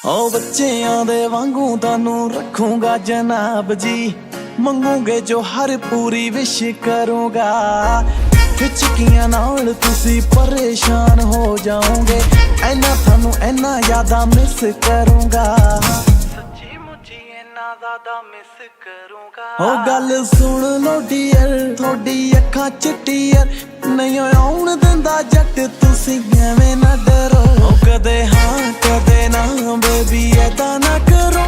ਓ ਬੱਚਿਆਂ ਦੇ ਵਾਂਗੂ ਤੁਹਾਨੂੰ ਰੱਖੂੰਗਾ ਜਨਾਬ ਜੀ, ਮੰਗੂਗੇ ਜੋ ਹਰ ਪੂਰੀ ਵਿਸ਼ ਕਰੂੰਗਾ। ਹਿਚਕੀਆਂ ਨਾਲ ਤੁਸੀਂ ਪਰੇਸ਼ਾਨ ਹੋ ਜਾਓਗੇ, ਐਨਾ ਤੁਹਾਨੂੰ ਐਨਾ ਜ਼ਿਆਦਾ ਮਿਸ ਕਰੂੰਗਾ। ਸੱਚੀ ਮੁੱਚੀ ਐਨਾ ਜ਼ਿਆਦਾ ਮਿਸ ਕਰੂੰਗਾ। ਓ ਗੱਲ ਸੁਣ ਲੋ ਡੀਅਰ, ਤੁਹਾਡੀ ਅੱਖਾਂ ਚ ਟੀਅਰ ਨਹੀਂ ਆਉਣ ਦਿੰਦਾ ਜੱਟ, ਤੁਸੀਂ ਐਵੇਂ ਨਾ ਡਰੋ। ਓ ਕਦੇ ਹਾਂ ਕਦੇ ਨਾ ਬੇਬੀ ਐਦਾਂ ਨਾ ਕਰੋ।